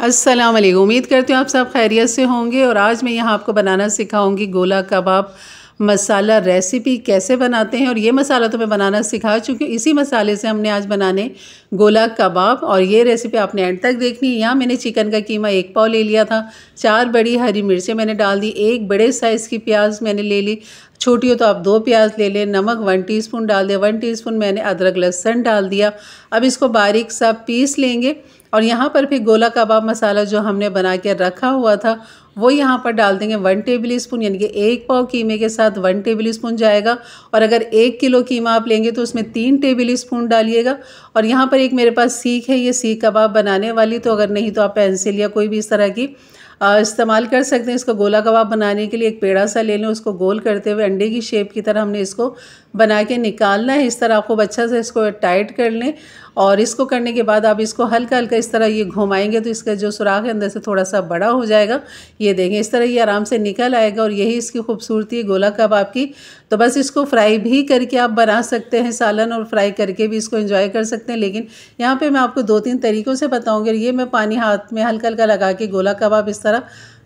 अस्सलाम वालेकुम। उम्मीद करती हूँ आप सब खैरियत से होंगे। और आज मैं यहाँ आपको बनाना सिखाऊंगी गोला कबाब मसाला रेसिपी कैसे बनाते हैं। और ये मसाला तो मैं बनाना सिखा चुकी हूँ, इसी मसाले से हमने आज बनाने गोला कबाब। और ये रेसिपी आपने एंड तक देखनी है। यहाँ मैंने चिकन का कीमा 1 पाव ले लिया था, 4 बड़ी हरी मिर्चें मैंने डाल दी, 1 बड़े साइज़ की प्याज मैंने ले ली, छोटी हो तो आप 2 प्याज ले लें। नमक 1 टीस्पून डाल दिया, 1 टीस्पून मैंने अदरक लहसुन डाल दिया। अब इसको बारीक सा पीस लेंगे। और यहाँ पर फिर गोला कबाब मसाला जो हमने बना के रखा हुआ था वो यहाँ पर डाल देंगे 1 टेबल स्पून, यानी कि 1 पाव कीमे के साथ 1 टेबल स्पून जाएगा। और अगर 1 किलो कीमा आप लेंगे तो उसमें 3 टेबल स्पून डालिएगा। और यहाँ पर एक मेरे पास सीख है, ये सीख कबाब बनाने वाली, तो अगर नहीं तो आप पेंसिल या कोई भी इस तरह की इस्तेमाल कर सकते हैं। इसको गोला कबाब बनाने के लिए एक पेड़ा सा ले लें, उसको गोल करते हुए अंडे की शेप की तरह हमने इसको बना के निकालना है। इस तरह खूब अच्छा से इसको टाइट कर लें। और इसको करने के बाद आप इसको हल्का हल्का इस तरह ये घुमाएंगे तो इसका जो सुराख है अंदर से थोड़ा सा बड़ा हो जाएगा। ये देखें, इस तरह ये आराम से निकल आएगा। और यही इसकी खूबसूरती है गोला कबाब की। तो बस इसको फ्राई भी करके आप बना सकते हैं सालन, और फ्राई करके भी इसको एंजॉय कर सकते हैं। लेकिन यहाँ पे मैं आपको 2-3 तरीक़ों से बताऊँगी। और ये मैं पानी हाथ में हल्का हल्का लगा के गोला कबाब इस तरह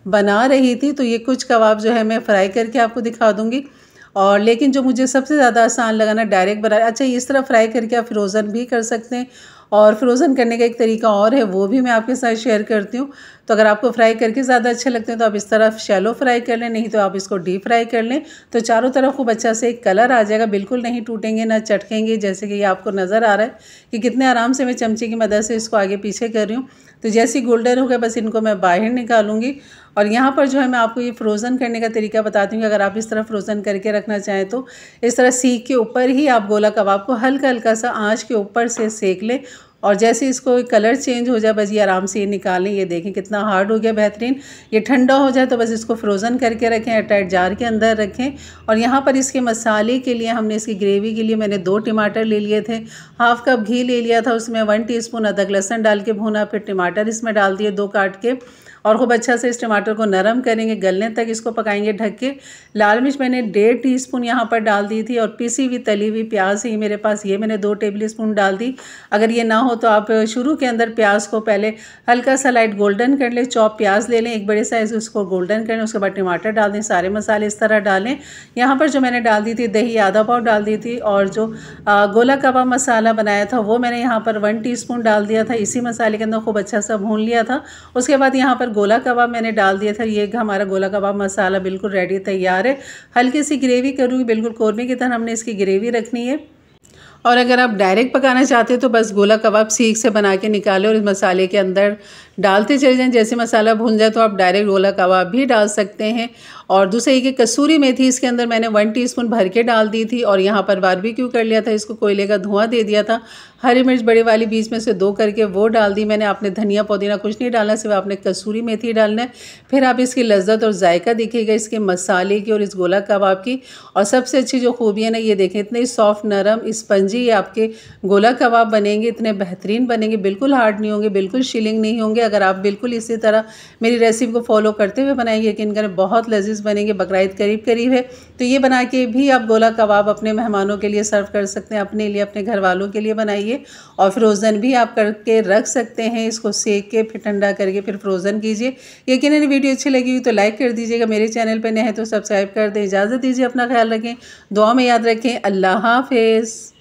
बना रही थी। तो ये कुछ कबाब जो है मैं फ्राई करके आपको दिखा दूँगी। और लेकिन जो मुझे सबसे ज़्यादा आसान लगा ना, डायरेक्ट बना, अच्छा इस तरह फ्राई करके आप फ्रोज़न भी कर सकते हैं। और फ्रोज़न करने का एक तरीका और है, वो भी मैं आपके साथ शेयर करती हूँ। तो अगर आपको फ्राई करके ज़्यादा अच्छे लगते हैं तो आप इस तरह शैलो फ्राई कर लें, नहीं तो आप इसको डीप फ्राई कर लें। तो चारों तरफ खूब अच्छा से एक कलर आ जाएगा, बिल्कुल नहीं टूटेंगे ना चटकेंगे। जैसे कि ये आपको नज़र आ रहा है कि कितने आराम से मैं चमचे की मदद से इसको आगे पीछे कर रही हूँ। तो जैसे गोल्डन हो गया बस इनको मैं बाहर निकालूंगी। और यहाँ पर जो है मैं आपको ये फ्रोज़न करने का तरीका बताती हूँ कि अगर आप इस तरह फ्रोज़न करके रखना चाहें तो इस तरह सीख के ऊपर ही आप गोला कबाब को हल्का हल्का सा आँच के ऊपर से सेक लें। और जैसे इसको कलर चेंज हो जाए बस ये आराम से ये निकालें। ये देखें कितना हार्ड हो गया, बेहतरीन। ये ठंडा हो जाए तो बस इसको फ्रोज़न करके रखें, एयरटाइट जार के अंदर रखें। और यहाँ पर इसके मसाले के लिए हमने इसकी ग्रेवी के लिए मैंने 2 टमाटर ले लिए थे, हाफ़ कप घी ले लिया था, उसमें 1 टीस्पून अदरक लहसुन डाल के भूना, फिर टमाटर इसमें डाल दिए 2 काट के। और खूब अच्छा से इस टमाटर को नरम करेंगे, गलने तक इसको पकाएंगे ढक के। लाल मिर्च मैंने 1.5 टीस्पून यहाँ पर डाल दी थी। और पिसी हुई तली हुई प्याज है मेरे पास, ये मैंने 2 टेबल स्पून डाल दी। अगर ये ना हो तो आप शुरू के अंदर प्याज को पहले हल्का सा लाइट गोल्डन कर लें, चॉप प्याज ले लें 1 बड़े साइज़, उसको गोल्डन कर लें, उसके बाद टमाटर डाल दें, सारे मसाले इस तरह डालें। यहाँ पर जो मैंने डाल दी थी दही आधा पाव डाल दी थी। और जो गोला कबाब मसाला बनाया था वो मैंने यहाँ पर 1 टीस्पून डाल दिया था, इसी मसाले के अंदर खूब अच्छा सा भून लिया था। उसके बाद यहाँ पर गोला कबाब मैंने डाल दिया था। ये हमारा गोला कबाब मसाला बिल्कुल रेडी तैयार है। हल्की सी ग्रेवी करूँगी, बिल्कुल कौरमे की तरह हमने इसकी ग्रेवी रखनी है। और अगर आप डायरेक्ट पकाना चाहते हैं तो बस गोला कबाब सीख से बना के निकालें और इस मसाले के अंदर डालते चले जाएं। जैसे मसाला भून जाए तो आप डायरेक्ट गोला कबाब भी डाल सकते हैं। और दूसरे ये कि कसूरी मेथी इसके अंदर मैंने 1 टीस्पून भर के डाल दी थी। और यहाँ पर बारबेक्यू कर लिया था, इसको कोयले का धुआं दे दिया था। हरी मिर्च बड़ी वाली बीच में से 2 करके वो डाल दी मैंने। आपने धनिया पुदीना कुछ नहीं डालना, सिर्फ आपने कसूरी मेथी डालना है। फिर आप इसकी लज्जत और जायका दिखेगा इसके मसाले की और इस गोला कबाब की। और सबसे अच्छी जो खूबी है ना, ये देखें इतने सॉफ्ट नरम स्पंजी आपके गोला कबाब बनेंगे, इतने बेहतरीन बनेंगे, बिल्कुल हार्ड नहीं होंगे, बिल्कुल शिलिंग नहीं होंगे। अगर आप बिल्कुल इसी तरह मेरी रेसिपी को फॉलो करते हुए बनाएंगे, यकीन करें बहुत लजीज बनेंगे। बकरीद करीब करीब है तो ये बना के भी आप गोला कबाब अपने मेहमानों के लिए सर्व कर सकते हैं, अपने लिए, अपने घर वालों के लिए बनाइए। और फ्रोज़न भी आप करके रख सकते हैं, इसको सेक के फिर ठंडा करके फिर फ्रोज़न कीजिए। यकीनन वीडियो अच्छी लगी हुई तो लाइक कर दीजिएगा, मेरे चैनल पर नए हैं तो सब्सक्राइब कर दें। इजाज़त दीजिए, अपना ख्याल रखें, दुआ में याद रखें। अल्लाह हाफ़िज़।